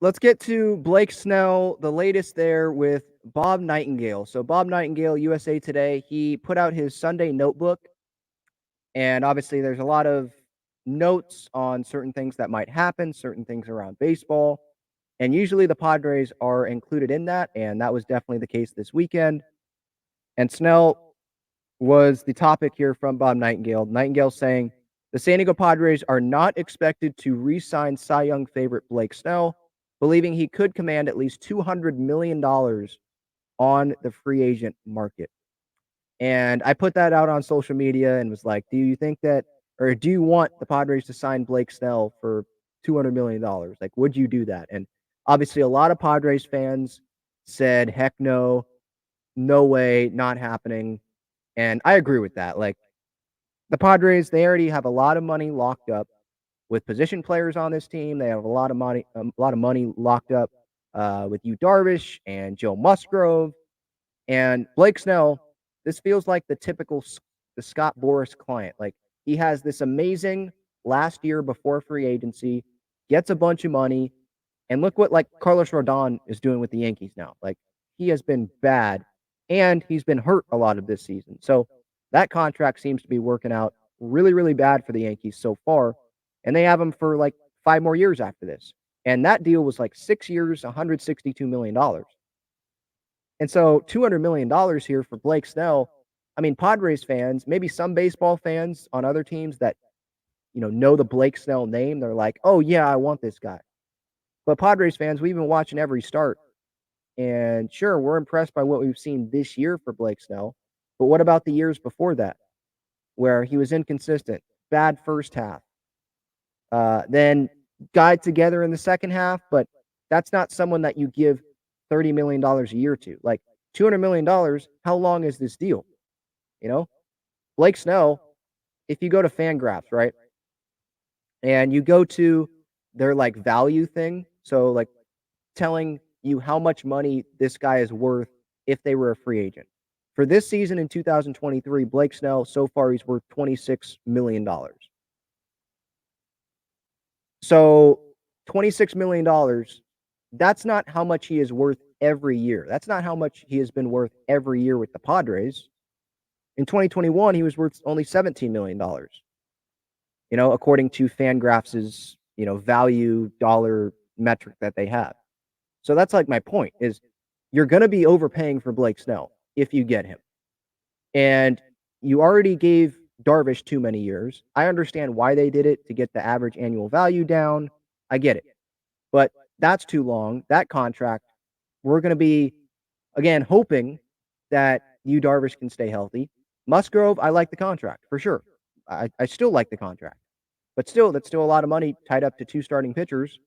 let's get to Blake Snell, the latest there with Bob Nightengale. So Bob Nightengale, USA Today, he put out his Sunday notebook, and obviously there's a lot of notes on certain things that might happen, certain things around baseball, and usually the Padres are included in that, and that was definitely the case this weekend. And Snell was the topic here from Bob Nightengale. Nightengale saying the San Diego Padres are not expected to re-sign Cy Young favorite Blake Snell, believing he could command at least $200 million on the free agent market. And I put that out on social media and was like, do you think that, or do you want the Padres to sign Blake Snell for $200 million? Like, would you do that? And obviously, a lot of Padres fans said, heck no, no way, not happening. And I agree with that. Like, the Padres, they already have a lot of money locked up with position players on this team. They have a lot of money locked up with Yu Darvish and Joe Musgrove and Blake Snell. This feels like the typical the Scott Boras client. Like, he has this amazing last year before free agency, gets a bunch of money, and look what like Carlos Rodon is doing with the Yankees now. Like, he has been bad, and he's been hurt a lot of this season. So that contract seems to be working out really, really bad for the Yankees so far, and they have him for like 5 more years after this. And that deal was like 6 years, $162 million. And so $200 million here for Blake Snell. I mean, Padres fans, maybe some baseball fans on other teams that know the Blake Snell name, they're like, "Oh yeah, I want this guy." But Padres fans, we've been watching every start, and sure, we're impressed by what we've seen this year for Blake Snell. But what about the years before that, where he was inconsistent, bad first half, then got together in the second half? But that's not someone that you give $30 million a year to. Like, $200 million. How long is this deal? You know, Blake Snell. If you go to Fangraphs, right, and you go to their like value thing, so like telling you how much money this guy is worth if they were a free agent. For this season in 2023, Blake Snell, so far, he's worth $26 million. So $26 million, that's not how much he is worth every year. That's not how much he has been worth every year with the Padres. In 2021, he was worth only $17 million, according to Fangraphs' value dollar metric that they have. So that's like my point is you're going to be overpaying for Blake Snell if you get him. And you already gave Darvish too many years. I understand why they did it, to get the average annual value down. I get it. But that's too long. That contract, we're going to be, again, hoping that Yu Darvish can stay healthy. Musgrove, I like the contract for sure. I still like the contract. But still, that's still a lot of money tied up to two starting pitchers.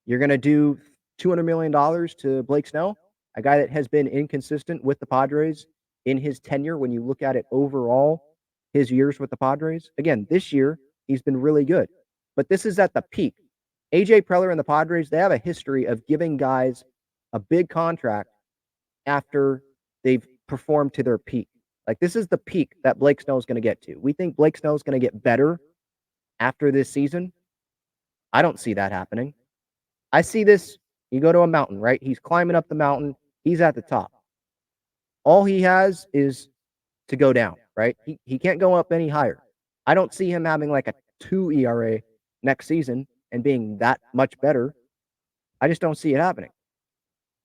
You're going to do $200 million to Blake Snell, a guy that has been inconsistent with the Padres in his tenure. When you look at it overall, his years with the Padres, again, this year, he's been really good. But this is at the peak. AJ Preller and the Padres, they have a history of giving guys a big contract after they've performed to their peak. Like, this is the peak that Blake Snell is going to get to. We think Blake Snell is going to get better after this season. I don't see that happening. I see this. You go to a mountain, right? He's climbing up the mountain. He's at the top. All he has is to go down, right? He can't go up any higher. I don't see him having like a 2 ERA next season and being that much better. I just don't see it happening.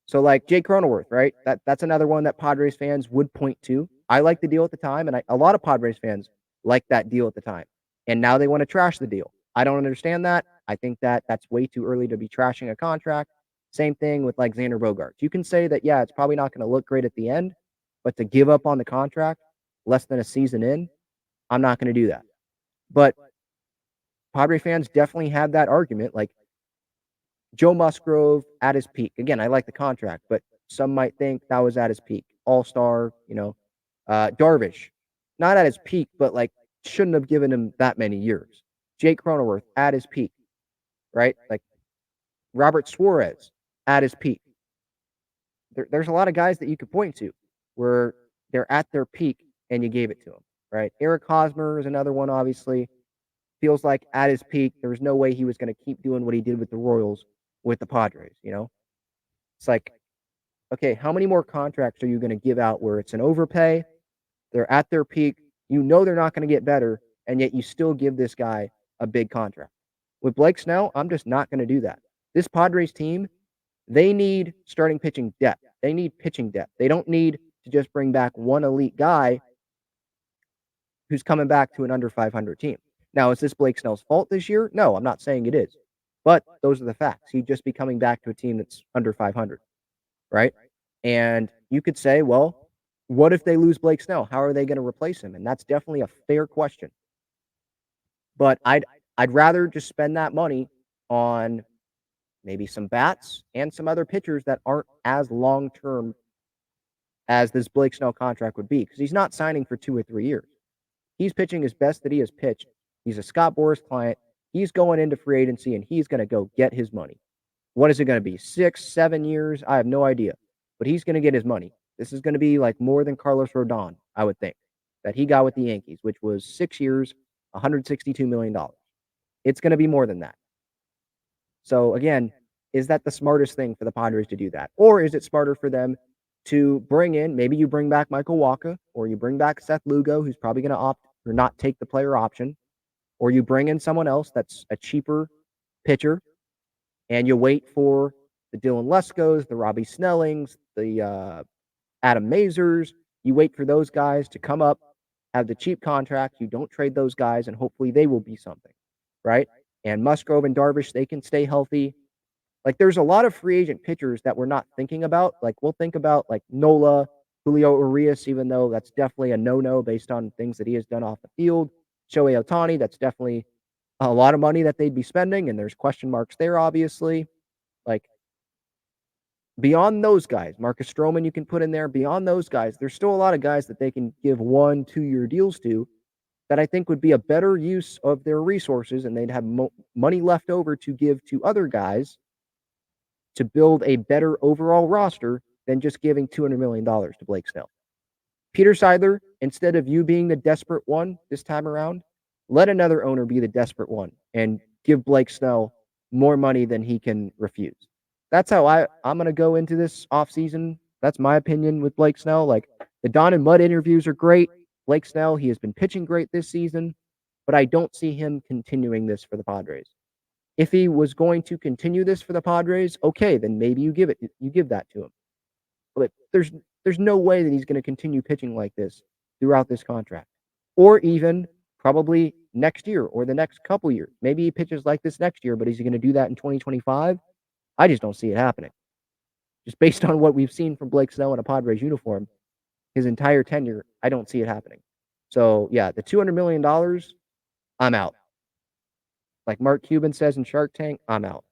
So like Jake Cronenworth, right? That's another one that Padres fans would point to. I like the deal at the time, and a lot of Padres fans like that deal at the time. And now they want to trash the deal. I don't understand that. I think that that's way too early to be trashing a contract. Same thing with like Xander Bogaerts. You can say that, yeah, it's probably not going to look great at the end, but to give up on the contract less than a season in, I'm not going to do that. But Padre fans definitely have that argument. Like, Joe Musgrove at his peak. Again, I like the contract, but some might think that was at his peak. All-star, Darvish, not at his peak, but like shouldn't have given him that many years. Jake Cronenworth at his peak, right? Like Robert Suarez at his peak. There's a lot of guys that you could point to where they're at their peak and you gave it to them, right? Eric Hosmer is another one, obviously. Feels like at his peak, there was no way he was going to keep doing what he did with the Royals with the Padres, you know? It's like, okay, how many more contracts are you going to give out where it's an overpay? They're at their peak. You know they're not going to get better, and yet you still give this guy a big contract. With Blake Snell, I'm just not going to do that. This Padres team, they need starting pitching depth. They need pitching depth. They don't need to just bring back one elite guy who's coming back to an under 500 team. Now, is this Blake Snell's fault this year? No, I'm not saying it is. But those are the facts. He'd just be coming back to a team that's under 500, right? And you could say, well, what if they lose Blake Snell? How are they going to replace him? And that's definitely a fair question. But I'd rather just spend that money on maybe some bats and some other pitchers that aren't as long term as this Blake Snell contract would be, because he's not signing for 2 or 3 years. He's pitching his best that he has pitched. He's a Scott Boras client. He's going into free agency and he's going to go get his money. What is it going to be? 6, 7 years? I have no idea. But he's going to get his money. This is going to be like more than Carlos Rodon, I would think, that he got with the Yankees, which was 6 years, $162 million. It's going to be more than that. So again, is that the smartest thing for the Padres to do that? Or is it smarter for them to bring in, maybe you bring back Michael Wacha, or you bring back Seth Lugo, who's probably going to opt or not take the player option, or you bring in someone else that's a cheaper pitcher, and you wait for the Dylan Leskos, the Robbie Snellings, the Adam Mazers. You wait for those guys to come up, have the cheap contract. You don't trade those guys, and hopefully they will be something, right? And Musgrove and Darvish, they can stay healthy. Like, there's a lot of free agent pitchers that we're not thinking about. Like, we'll think about like Nola, Julio Urias, even though that's definitely a no-no based on things that he has done off the field. Shohei Ohtani, that's definitely a lot of money that they'd be spending, and there's question marks there, obviously. Like, beyond those guys, Marcus Stroman you can put in there. Beyond those guys, there's still a lot of guys that they can give 1-2-year deals to that I think would be a better use of their resources, and they'd have money left over to give to other guys to build a better overall roster than just giving $200 million to Blake Snell. Peter Seidler, instead of you being the desperate one this time around, let another owner be the desperate one and give Blake Snell more money than he can refuse. That's how I'm going to go into this offseason. That's my opinion with Blake Snell. Like, the Don and Mud interviews are great. Blake Snell, he has been pitching great this season, but I don't see him continuing this for the Padres. If he was going to continue this for the Padres, okay, then maybe you give that to him. But there's no way that he's going to continue pitching like this throughout this contract, or even probably next year or the next couple years. Maybe he pitches like this next year, but is he going to do that in 2025? I just don't see it happening. Just based on what we've seen from Blake Snell in a Padres uniform, his entire tenure, I don't see it happening. So yeah, the $200 million, I'm out. Like Mark Cuban says in Shark Tank, I'm out.